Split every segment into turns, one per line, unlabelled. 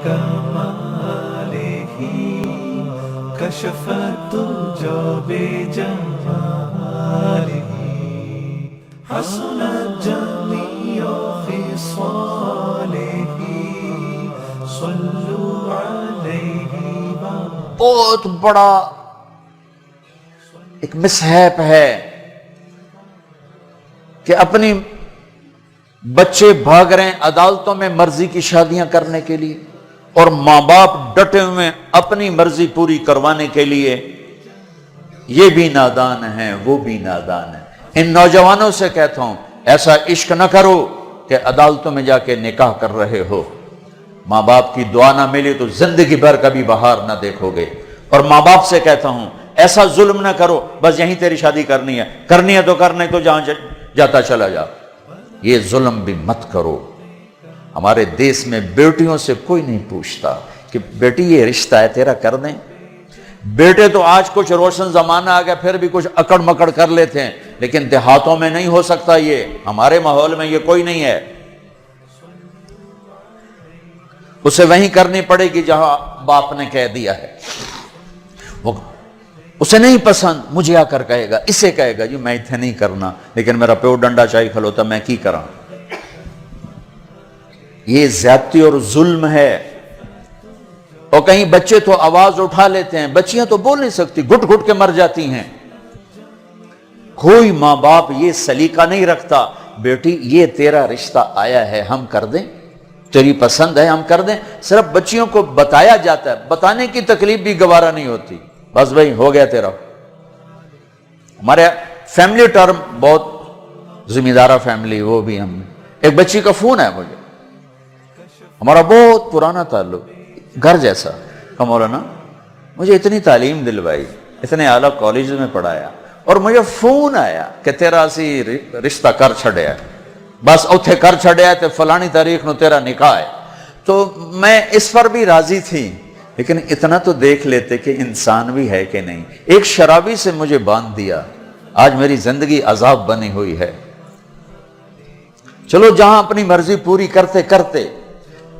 كماله كشف الدجى بجماله حسنت جميع خصاله صلوا عليه.
بہت بڑا ایک مصحف ہے کہ اپنی بچے بھاگ رہے ہیں عدالتوں میں مرضی کی شادیاں کرنے کے لیے، اور ماں باپ ڈٹے ہوئے اپنی مرضی پوری کروانے کے لیے. یہ بھی نادان ہیں، وہ بھی نادان ہیں. ان نوجوانوں سے کہتا ہوں ایسا عشق نہ کرو کہ عدالتوں میں جا کے نکاح کر رہے ہو. ماں باپ کی دعا نہ ملی تو زندگی بھر کبھی بہار نہ دیکھو گے. اور ماں باپ سے کہتا ہوں ایسا ظلم نہ کرو بس یہیں تیری شادی کرنی ہے تو کرنے تو جہاں جاتا چلا جا. یہ ظلم بھی مت کرو. ہمارے دیس میں بیٹیوں سے کوئی نہیں پوچھتا کہ بیٹی یہ رشتہ ہے تیرا کر دیں. بیٹے تو آج کچھ روشن زمانہ آ گیا پھر بھی کچھ اکڑ مکڑ کر لیتے ہیں، لیکن دیہاتوں میں نہیں ہو سکتا. یہ ہمارے ماحول میں یہ کوئی نہیں ہے. اسے وہیں کرنی پڑے گی جہاں باپ نے کہہ دیا ہے. وہ اسے نہیں پسند مجھے آ کر کہے گا، اسے کہے گا جی میں اتنے نہیں کرنا لیکن میرا پیو ڈنڈا چاہیے کھلوتا میں کی کراں. یہ زیادتی اور ظلم ہے. اور کہیں بچے تو آواز اٹھا لیتے ہیں، بچیاں تو بول نہیں سکتی، گھٹ گھٹ کے مر جاتی ہیں. کوئی ماں باپ یہ سلیقہ نہیں رکھتا بیٹی یہ تیرا رشتہ آیا ہے ہم کر دیں، تیری پسند ہے ہم کر دیں. صرف بچیوں کو بتایا جاتا ہے، بتانے کی تکلیف بھی گوارا نہیں ہوتی. بس بھائی ہو گیا تیرا. ہمارے فیملی ٹرم بہت ذمہ دارہ فیملی، وہ بھی ہم ایک بچی کا فون ہے مجھے، ہمارا بہت پرانا تعلق گھر جیسا. مولانا مجھے اتنی تعلیم دلوائی، اتنے اعلیٰ کالج میں پڑھایا، اور مجھے فون آیا کہ تیرا اسی رشتہ کر چھڑیا ہے، بس اوتھے کر چھڑیا تے فلانی تاریخ نو تیرا نکاح ہے. تو میں اس پر بھی راضی تھی لیکن اتنا تو دیکھ لیتے کہ انسان بھی ہے کہ نہیں. ایک شرابی سے مجھے باندھ دیا، آج میری زندگی عذاب بنی ہوئی ہے. چلو جہاں اپنی مرضی پوری کرتے کرتے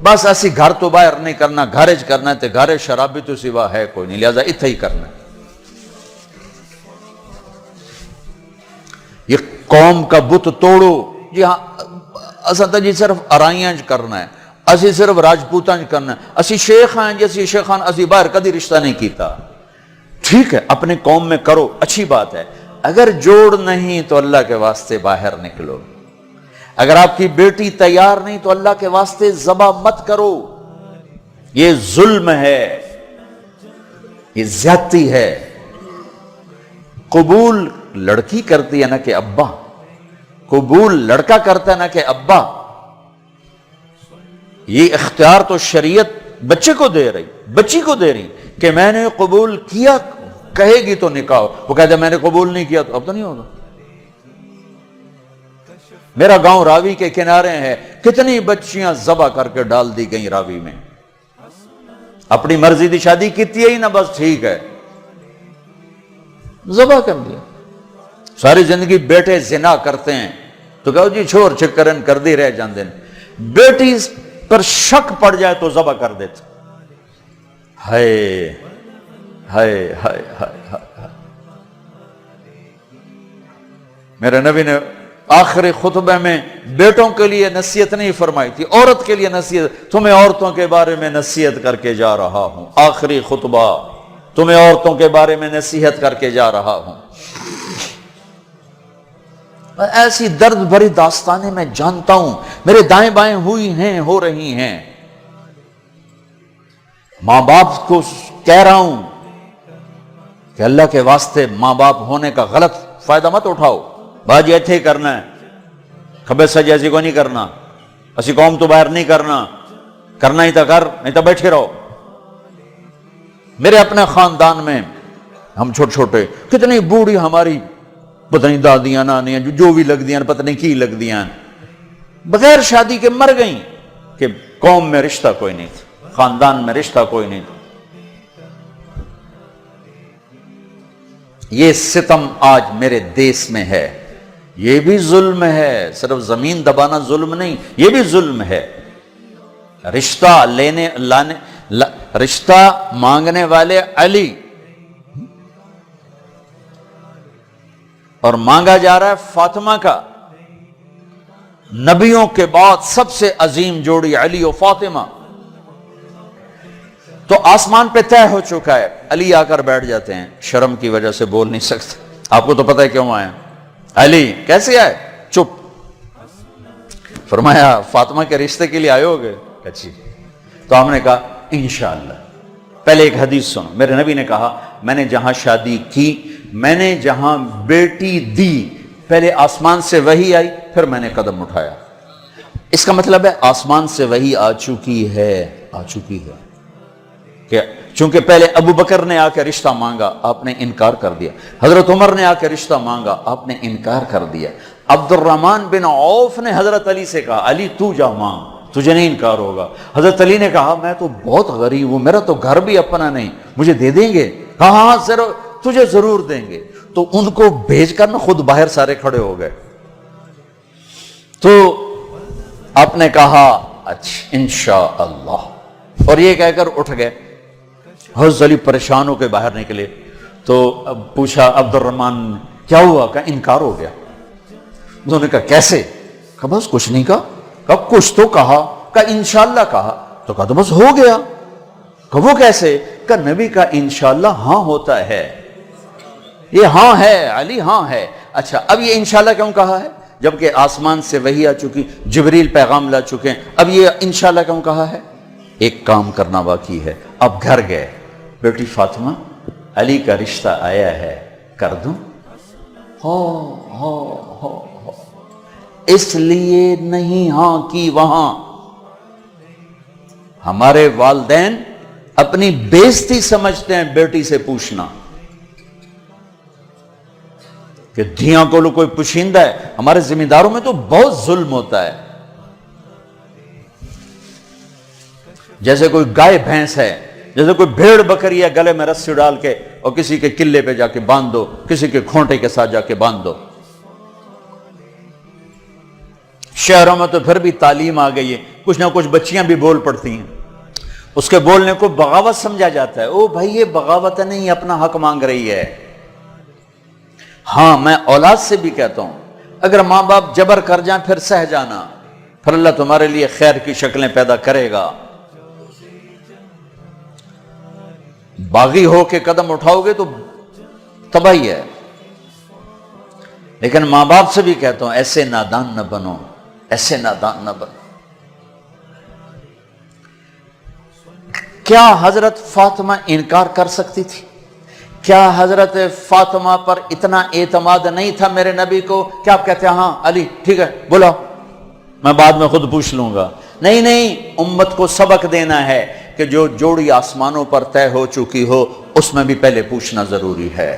بس ایسی گھر تو باہر نہیں کرنا، گھرج کرنا ہے تے گھر شرابی تو سوا ہے کوئی نہیں، لہذا اتھا ہی کرنا ہے. یہ قوم کا بت توڑو. جی ہاں اساں جی صرف ارائیاں کرنا ہے، اسی صرف راجپوتاں کرنا ہے، اسی شیخ ہیں جی اسی شیخان اسی باہر کدی رشتہ نہیں کیتا. ٹھیک ہے اپنے قوم میں کرو اچھی بات ہے، اگر جوڑ نہیں تو اللہ کے واسطے باہر نکلو. اگر آپ کی بیٹی تیار نہیں تو اللہ کے واسطے ذبح مت کرو. یہ ظلم ہے، یہ زیادتی ہے. قبول لڑکی کرتی ہے نہ کہ ابا، قبول لڑکا کرتا ہے نہ کہ ابا. یہ اختیار تو شریعت بچے کو دے رہی، بچی کو دے رہی کہ میں نے قبول کیا، کہے گی تو نکاح. وہ کہتا ہے میں نے قبول نہیں کیا تو اب تو نہیں ہوگا. میرا گاؤں راوی کے کنارے ہے، کتنی بچیاں ذبح کر کے ڈال دی گئیں راوی میں. اپنی مرضی دی شادی کیتی ہے ہی نہ، بس ٹھیک ہے ذبح کر دیا. ساری زندگی بیٹے زنا کرتے ہیں تو کہو جی چھوڑ چکرن کر دی رہ جاندے ہیں. بیٹی پر شک پڑ جائے تو ذبح کر دیتے. ہائے ہائے ہائے ہائے ہائے. میرے نبی نے آخری خطبے میں بیٹوں کے لیے نصیحت نہیں فرمائی تھی، عورت کے لیے نصیحت. تمہیں عورتوں کے بارے میں نصیحت کر کے جا رہا ہوں، آخری خطبہ تمہیں عورتوں کے بارے میں نصیحت کر کے جا رہا ہوں. ایسی درد بھری داستانیں میں جانتا ہوں، میرے دائیں بائیں ہوئی ہیں، ہو رہی ہیں. ماں باپ کو کہہ رہا ہوں کہ اللہ کے واسطے ماں باپ ہونے کا غلط فائدہ مت اٹھاؤ. باجی ایتھے ہی کرنا ہے، کھبے سجے ایسی کو نہیں کرنا، اسی قوم تو باہر نہیں کرنا، کرنا ہی تو کر نہیں تو بیٹھے رہو. میرے اپنے خاندان میں ہم چھوٹے چھوٹے کتنی بوڑھی ہماری پتہ نہیں دادیاں نانیاں جو بھی لگ دیاں پتہ نہیں کی لگ دیاں بغیر شادی کے مر گئیں کہ قوم میں رشتہ کوئی نہیں تھا، خاندان میں رشتہ کوئی نہیں تھا. یہ ستم آج میرے دیس میں ہے. یہ بھی ظلم ہے، صرف زمین دبانا ظلم نہیں، یہ بھی ظلم ہے. رشتہ رشتہ مانگنے والے علی، اور مانگا جا رہا ہے فاطمہ کا۔ نبیوں کے بعد سب سے عظیم جوڑی علی و فاطمہ، تو آسمان پہ طے ہو چکا ہے۔ علی آ کر بیٹھ جاتے ہیں، شرم کی وجہ سے بول نہیں سکتے، آپ کو تو پتہ ہے کیوں آئے۔ علی کیسے آئے؟ چپ۔ فرمایا فاطمہ کے رشتے کے لیے آئے ہوگے؟ اچھی۔ تو ہم نے کہا انشاءاللہ۔ پہلے ایک حدیث سنو، میرے نبی نے کہا میں نے جہاں شادی کی، میں نے جہاں بیٹی دی، پہلے آسمان سے وحی آئی، پھر میں نے قدم اٹھایا۔ اس کا مطلب ہے آسمان سے وحی آ چکی ہے، آ چکی ہے کہ چونکہ پہلے ابو بکر نے آ کے رشتہ مانگا، آپ نے انکار کر دیا۔ حضرت عمر نے آ کے رشتہ مانگا، آپ نے انکار کر دیا۔ عبد الرحمن بن عوف نے حضرت علی سے کہا علی تو جا مانگ، تجھے نہیں انکار ہوگا۔ حضرت علی نے کہا میں تو بہت غریب ہوں، میرا تو گھر بھی اپنا نہیں، مجھے دے دیں گے؟ کہا ہاں ضرور، تجھے ضرور دیں گے۔ تو ان کو بھیج کر نہ خود باہر سارے کھڑے ہو گئے۔ تو آپ نے کہا اچھا انشاءاللہ، اور یہ کہہ کر اٹھ گئے۔ حضرت علی پریشان ہو کے باہر نکلے تو اب پوچھا عبد الرحمن کیا ہوا؟ کہ انکار ہو گیا۔ انہوں نے کہا کیسے؟ کہا بس کچھ نہیں کہا۔ کہا کچھ تو کہا؟ کہا انشاءاللہ کہا۔ تو کہا تو بس ہو گیا۔ کہا وہ کیسے؟ کہا نبی کا انشاءاللہ ہاں ہوتا ہے، یہ ہاں ہے علی، ہاں ہے۔ اچھا اب یہ انشاءاللہ کیوں کہا ہے جبکہ آسمان سے وحی آ چکی، جبریل پیغام لا چکے ہیں، اب یہ انشاءاللہ کیوں کہا ہے؟ ایک کام کرنا باقی ہے۔ اب گھر گئے، بیٹی فاطمہ علی کا رشتہ آیا ہے، کر دوں؟ ہو اس لیے نہیں ہاں کی وہاں۔ ہمارے والدین اپنی بےزتی سمجھتے ہیں بیٹی سے پوچھنا کہ دھیاں کو لو کوئی پوشیندہ ہے۔ ہمارے ذمہ داروں میں تو بہت ظلم ہوتا ہے، جیسے کوئی گائے بھینس ہے، جیسے کوئی بھیڑ بکری ہے، گلے میں رسی ڈال کے اور کسی کے قلعے پہ جا کے باندھ دو، کسی کے کھونٹے کے ساتھ جا کے باندھ دو۔ شہروں میں تو پھر بھی تعلیم آ گئی ہے، کچھ نہ کچھ بچیاں بھی بول پڑتی ہیں، اس کے بولنے کو بغاوت سمجھا جاتا ہے۔ او بھائی یہ بغاوت نہیں، اپنا حق مانگ رہی ہے۔ ہاں میں اولاد سے بھی کہتا ہوں اگر ماں باپ جبر کر جائیں پھر سہ جانا، پھر اللہ تمہارے لیے خیر کی شکلیں پیدا کرے گا۔ باغی ہو کے قدم اٹھاؤ گے تو تباہی ہے۔ لیکن ماں باپ سے بھی کہتا ہوں ایسے نادان نہ بنو، ایسے نادان نہ بنو۔ کیا حضرت فاطمہ انکار کر سکتی تھی؟ کیا حضرت فاطمہ پر اتنا اعتماد نہیں تھا میرے نبی کو کہ آپ کہتے ہیں ہاں علی ٹھیک ہے بولا، میں بعد میں خود پوچھ لوں گا؟ نہیں نہیں، امت کو سبق دینا ہے کہ جو جوڑی آسمانوں پر طے ہو چکی ہو اس میں بھی پہلے پوچھنا ضروری ہے۔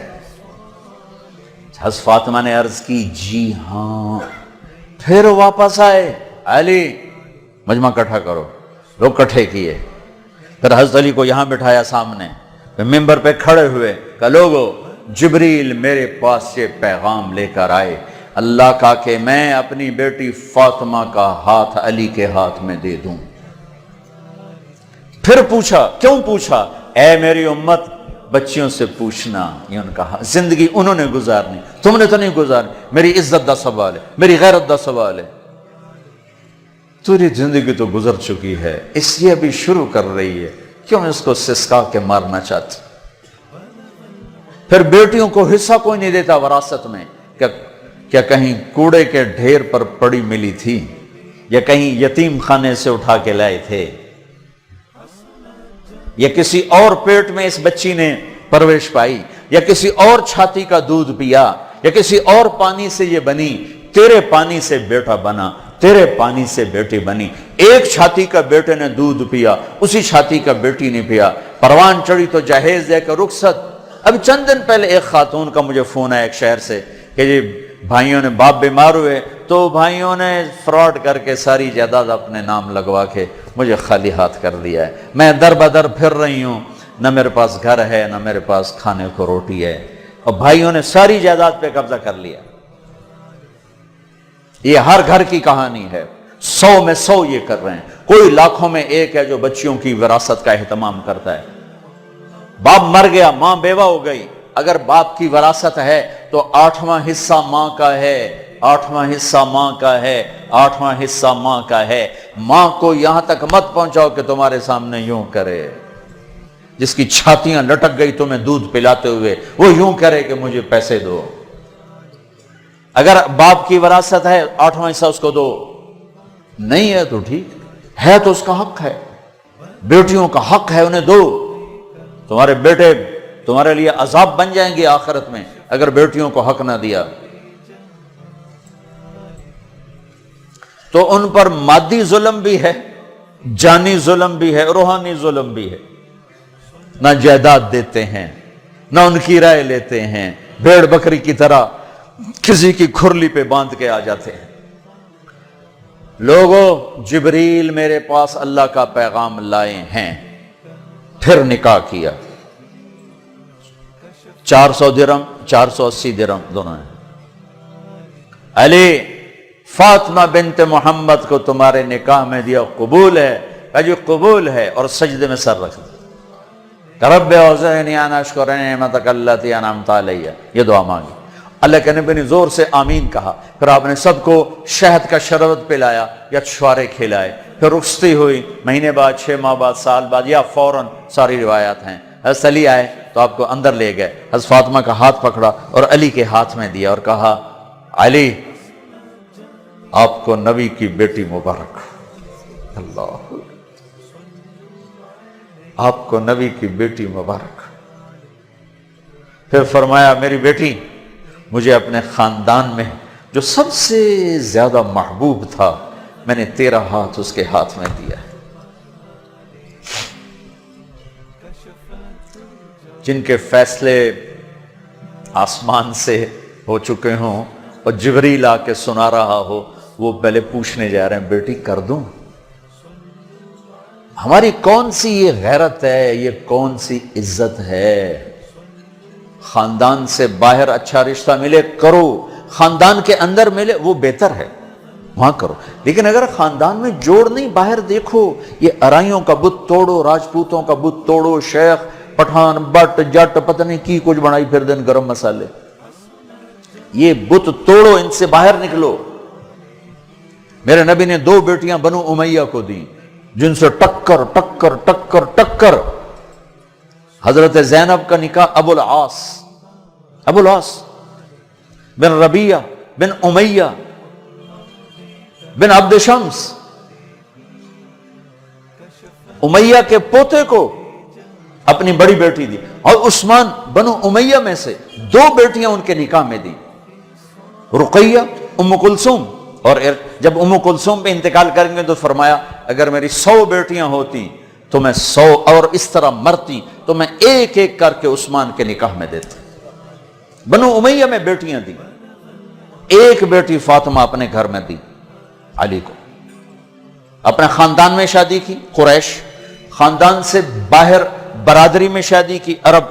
حضرت فاطمہ نے عرض کی جی ہاں، پھر واپس آئے، علی مجمع اکٹھا کرو، لوگ اکٹھے کیے، پھر حضرت علی کو یہاں بٹھایا سامنے، پھر ممبر پہ کھڑے ہوئے کہ لوگو جبریل میرے پاس سے پیغام لے کر آئے اللہ کا کہ میں اپنی بیٹی فاطمہ کا ہاتھ علی کے ہاتھ میں دے دوں۔ پھر پوچھا، کیوں پوچھا؟ اے میری امت بچیوں سے پوچھنا، یہ ان کا زندگی انہوں نے گزارنی، تم نے تو نہیں گزارنی، میری عزت دا سوال ہے، میری غیرت دا سوال ہے۔ تیری زندگی تو گزر چکی ہے، اس لیے ابھی شروع کر رہی ہے، کیوں اس کو سسکا کے مارنا چاہتی؟ پھر بیٹیوں کو حصہ کوئی نہیں دیتا وراثت میں، کیا کہیں کوڑے کے ڈھیر پر پڑی ملی تھی یا کہیں یتیم خانے سے اٹھا کے لائے تھے یا کسی اور پیٹ میں اس بچی نے پرورش پائی یا کسی اور چھاتی کا دودھ پیا یا کسی اور پانی سے یہ بنی؟ تیرے پانی سے بیٹا بنا، تیرے پانی سے بیٹی بنی۔ ایک چھاتی کا بیٹے نے دودھ پیا، اسی چھاتی کا بیٹی نے پیا۔ پروان چڑھی تو جہیز دے کر رخصت۔ اب چند دن پہلے ایک خاتون کا مجھے فون آیا ایک شہر سے کہ جی بھائیوں نے باپ بیمار ہوئے تو بھائیوں نے فراڈ کر کے ساری جائیداد اپنے نام لگوا کے مجھے خالی ہاتھ کر دیا ہے، میں در بدر پھر رہی ہوں، نہ میرے پاس گھر ہے نہ میرے پاس کھانے کو روٹی ہے، اور بھائیوں نے ساری جائیداد پہ قبضہ کر لیا۔ یہ ہر گھر کی کہانی ہے، 100 میں 100 یہ کر رہے ہیں۔ کوئی لاکھوں میں ایک ہے جو بچیوں کی وراثت کا اہتمام کرتا ہے. باپ مر گیا، ماں بیوہ ہو گئی، اگر باپ کی وراثت ہے تو 8واں حصہ ماں کا ہے، 8واں حصہ ماں کا ہے، 8واں حصہ ماں کا ہے. ماں کو یہاں تک مت پہنچاؤ کہ تمہارے سامنے یوں کرے. جس کی چھاتیاں لٹک گئی تمہیں دودھ پلاتے ہوئے، وہ یوں کرے کہ مجھے پیسے دو. اگر باپ کی وراثت ہے 8واں حصہ اس کو دو، نہیں ہے تو ٹھیک ہے، تو اس کا حق ہے. بیٹیوں کا حق ہے، انہیں دو. تمہارے بیٹے تمہارے لیے عذاب بن جائیں گے آخرت میں اگر بیٹیوں کو حق نہ دیا. تو ان پر مادی ظلم بھی ہے، جانی ظلم بھی ہے، روحانی ظلم بھی ہے. نہ جائیداد دیتے ہیں، نہ ان کی رائے لیتے ہیں، بھیڑ بکری کی طرح کسی کی کھرلی پہ باندھ کے آ جاتے ہیں. لوگوں، جبریل میرے پاس اللہ کا پیغام لائے ہیں، پھر نکاح کیا. 400 درہم، 480 درہم دونوں ہیں. علی فاطمہ بنت محمد کو تمہارے نکاح میں دیا، قبول ہے؟ کہا جی قبول ہے، اور سجدے میں سر رکھ دیا. رب اوزعنی ان اشکر نعمتک التی انعمت علی، یہ دعا مانگی. اللہ کے نبی نے زور سے آمین کہا. پھر آپ نے سب کو شہد کا شربت پلایا یا چھوارے کھلائے. پھر رخصتی ہوئی، مہینے بعد، 6 ماہ بعد، سال بعد، یا فوراً، ساری روایات ہیں. حضرت علی آئے تو آپ کو اندر لے گئے. حضرت فاطمہ کا ہاتھ پکڑا اور علی کے ہاتھ میں دیا اور کہا علی آپ کو نبی کی بیٹی مبارک. اللہ، آپ کو نبی کی بیٹی مبارک. پھر فرمایا میری بیٹی، مجھے اپنے خاندان میں جو سب سے زیادہ محبوب تھا، میں نے تیرا ہاتھ اس کے ہاتھ میں دیا ہے. جن کے فیصلے آسمان سے ہو چکے ہوں اور جبریل آ کے سنا رہا ہو، وہ پہلے پوچھنے جا رہے ہیں بیٹی کر دوں؟ ہماری کون سی یہ غیرت ہے، یہ کون سی عزت ہے؟ خاندان سے باہر اچھا رشتہ ملے کرو، خاندان کے اندر ملے وہ بہتر ہے، وہاں کرو. لیکن اگر خاندان میں جوڑ نہیں، باہر دیکھو، یہ ارائیوں کا بت توڑو، راجپوتوں کا بت توڑو، شیخ پٹھان بٹ جٹ پتہ نہیں کی کچھ بنائی پھر دن گرم مسالے، یہ بت توڑو، ان سے باہر نکلو. میرے نبی نے 2 بیٹیاں بنو امیہ کو دیں جن سے ٹکر ٹکر ٹکر ٹکر. حضرت زینب کا نکاح ابو العاص بن ربیہ بن امیہ بن عبد شمس، امیہ کے پوتے کو اپنی بڑی بیٹی دی. اور عثمان بنو امیہ میں سے 2 بیٹیاں ان کے نکاح میں دی، رقیہ، ام کلثوم. اور جب ام کلثوم پہ انتقال کریں گے تو فرمایا اگر میری 100 بیٹیاں ہوتی تو میں 100 اور اس طرح مرتی تو میں ایک ایک کر کے عثمان کے نکاح میں دیتا. بنو امیہ میں بیٹیاں دی، ایک بیٹی فاطمہ اپنے گھر میں دی علی کو. اپنے خاندان میں شادی کی قریش، خاندان سے باہر برادری میں شادی کی عرب،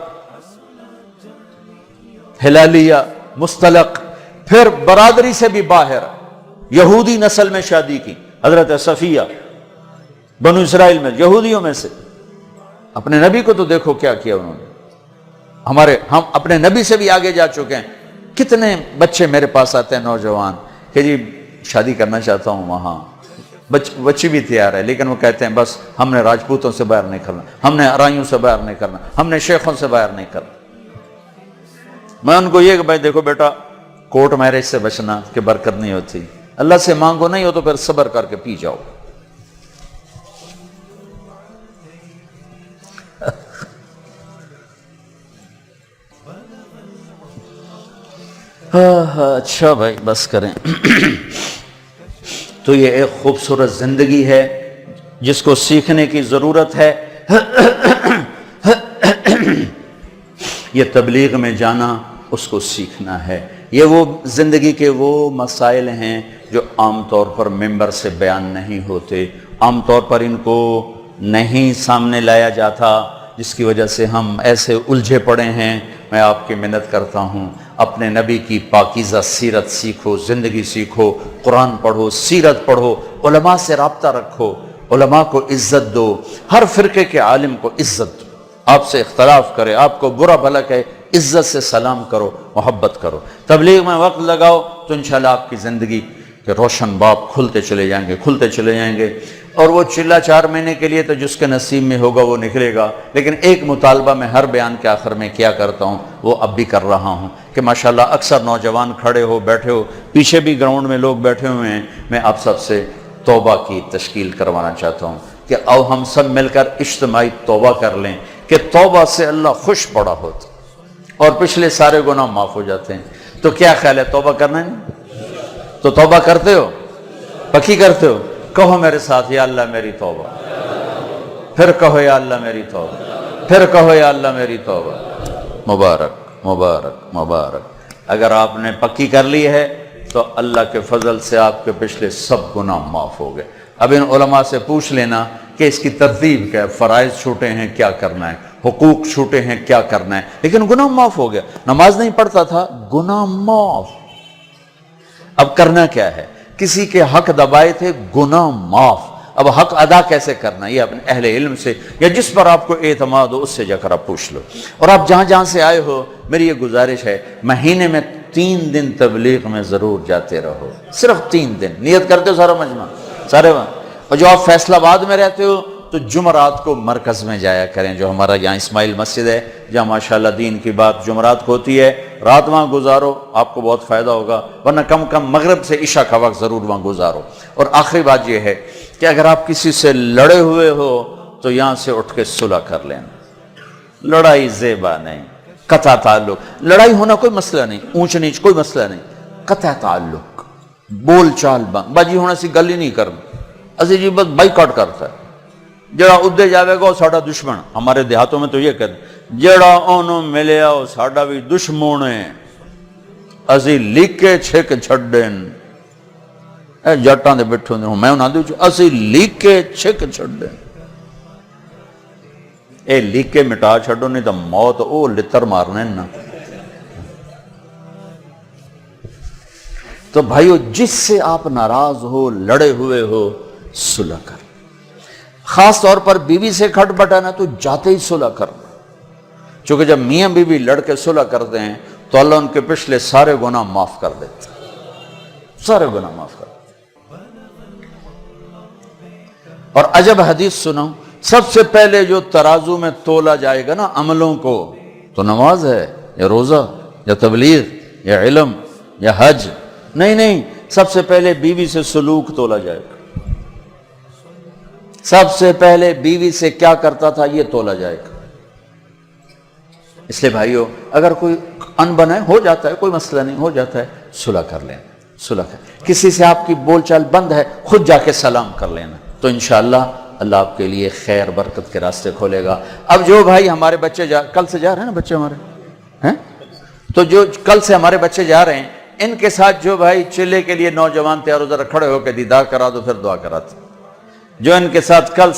ہلالیہ، مستلق. پھر برادری سے بھی باہر یہودی نسل میں شادی کی، حضرت صفیہ بنو اسرائیل میں، یہودیوں میں سے. اپنے نبی کو تو دیکھو کیا کیا انہوں نے. ہم اپنے نبی سے بھی آگے جا چکے ہیں. کتنے بچے میرے پاس آتے ہیں نوجوان کہ جی شادی کرنا چاہتا ہوں، وہاں بچی بھی تیار ہے، لیکن وہ کہتے ہیں بس ہم نے راجپوتوں سے باہر نہیں کرنا، ہم نے ارائیوں سے باہر نہیں کرنا، ہم نے شیخوں سے باہر نہیں کرنا. میں ان کو یہ کہ بھائی دیکھو بیٹا، کورٹ میرج سے بچنا کہ برکت نہیں ہوتی. اللہ سے مانگو، نہیں ہو تو پھر صبر کر کے پی جاؤ. اچھا بھائی بس کریں. تو یہ ایک خوبصورت زندگی ہے جس کو سیکھنے کی ضرورت ہے. یہ تبلیغ میں جانا، اس کو سیکھنا ہے. یہ وہ زندگی کے وہ مسائل ہیں جو عام طور پر ممبر سے بیان نہیں ہوتے، عام طور پر ان کو نہیں سامنے لایا جاتا، جس کی وجہ سے ہم ایسے الجھے پڑے ہیں. میں آپ کی منت کرتا ہوں اپنے نبی کی پاکیزہ سیرت سیکھو، زندگی سیکھو، قرآن پڑھو، سیرت پڑھو، علماء سے رابطہ رکھو. علماء کو عزت دو، ہر فرقے کے عالم کو عزت دو، آپ سے اختلاف کرے، آپ کو برا بھلا کہے، عزت سے سلام کرو، محبت کرو، تبلیغ میں وقت لگاؤ تو انشاءاللہ آپ کی زندگی کے روشن باب کھلتے چلے جائیں گے، کھلتے چلے جائیں گے۔ اور وہ چلا 4 مہینے کے لیے تو جس کے نصیب میں ہوگا وہ نکلے گا، لیکن ایک مطالبہ میں ہر بیان کے آخر میں کیا کرتا ہوں، وہ اب بھی کر رہا ہوں کہ ماشاءاللہ اکثر نوجوان کھڑے ہو بیٹھے ہو، پیچھے بھی گراؤنڈ میں لوگ بیٹھے ہوئے ہیں، میں آپ سب سے توبہ کی تشکیل کروانا چاہتا ہوں کہ آؤ ہم سب مل کر اجتماعی توبہ کر لیں کہ توبہ سے اللہ خوش پڑا ہوتا اور پچھلے سارے گناہ معاف ہو جاتے ہیں۔ تو کیا خیال ہے، توبہ کرنا ہے؟ تو توبہ کرتے ہو، پکی کرتے ہو؟ کہو میرے ساتھ، یا اللہ میری توبہ، پھر کہو یا اللہ میری توبہ، پھر کہو یا اللہ میری توبہ۔ مبارک مبارک مبارک، اگر آپ نے پکی کر لی ہے تو اللہ کے فضل سے آپ کے پچھلے سب گناہ معاف ہو گئے۔ اب ان علماء سے پوچھ لینا کہ اس کی ترتیب کیا ہے، فرائض چھوٹے ہیں کیا کرنا ہے، حقوق چھوٹے ہیں کیا کرنا ہے، لیکن گناہ معاف ہو گیا۔ نماز نہیں پڑھتا تھا، گناہ معاف۔ اب کرنا کیا ہے، کسی کے حق دبائے تھے، گناہ معاف۔ اب حق ادا کیسے کرنا، یہ اپنے اہل علم سے یا جس پر آپ کو اعتماد ہو اس سے جا کر آپ پوچھ لو۔ اور آپ جہاں جہاں سے آئے ہو، میری یہ گزارش ہے، مہینے میں 3 دن تبلیغ میں ضرور جاتے رہو، صرف 3 دن۔ نیت کرتے ہو سارا مجمع سارے وہاں؟ اور جو آپ فیصل آباد میں رہتے ہو تو جمعرات کو مرکز میں جایا کریں، جو ہمارا یہاں اسماعیل مسجد ہے جہاں ماشاءاللہ دین کی بات جمعرات کو ہوتی ہے، رات وہاں گزارو، آپ کو بہت فائدہ ہوگا، ورنہ کم کم مغرب سے عشاء کا وقت ضرور وہاں گزارو۔ اور آخری بات یہ ہے کہ اگر آپ کسی سے لڑے ہوئے ہو تو یہاں سے اٹھ کے صلح کر لینا۔ لڑائی زیبا نہیں، قطع تعلق۔ لڑائی ہونا کوئی مسئلہ نہیں، اونچ نیچ کوئی مسئلہ نہیں، قطع تعلق، بول چال بند، باجی ہونا سی گل ہی نہیں کرنا۔ اسی جی بس بائیکاٹ کرتا ہے، جڑا ادھے جاوے گا وہ ساڈا دشمن۔ ہمارے دیہاتوں میں تو یہ کہتے ہیں جڑا اونوں ملیا وہ ساڈا بھی دشمن ہے، اسی لیکے چھک چھڈن۔ اے جٹاں دے بیٹھے ہوندے میں انہاں دے اسی لیکے چھک چھڈن۔ اے لیکے مٹا چھڈو نہیں تو موت او لتر مارنے نا۔ تو بھائیو جس سے آپ ناراض ہو، لڑے ہوئے ہو، صلح کر۔ خاص طور پر بیوی سے کھٹ بٹانا تو جاتے ہی صلح کرنا، چونکہ جب میاں بیوی لڑ کے صلح کرتے ہیں تو اللہ ان کے پچھلے سارے گناہ معاف کر دیتے ہیں، سارے گناہ معاف کر دیتے ہیں۔ اور عجب حدیث سنو، سب سے پہلے جو ترازو میں تولا جائے گا نا عملوں کو، تو نماز ہے یا روزہ یا تبلیغ یا علم یا حج؟ نہیں، سب سے پہلے بیوی سے سلوک تولا جائے گا۔ سب سے پہلے بیوی سے کیا کرتا تھا یہ تولا جائے گا۔ اس لیے بھائیو اگر کوئی انبن ہے، ہو جاتا ہے، کوئی مسئلہ نہیں، ہو جاتا ہے، صلح کر لینا، صلح کر۔ کسی سے آپ کی بول چال بند ہے، خود جا کے سلام کر لینا، تو انشاءاللہ اللہ آپ کے لیے خیر برکت کے راستے کھولے گا۔ اب جو بھائی ہمارے بچے کل سے جا رہے ہیں نا بچے ہمارے ہیں، تو جو کل سے ہمارے بچے جا رہے ہیں، ان کے ساتھ جو بھائی چلے کے لیے نوجوان تیار ہو، ذرا کھڑے ہو کے دیدار کرا دو، پھر دعا کرا دو۔ جو ان کے ساتھ کل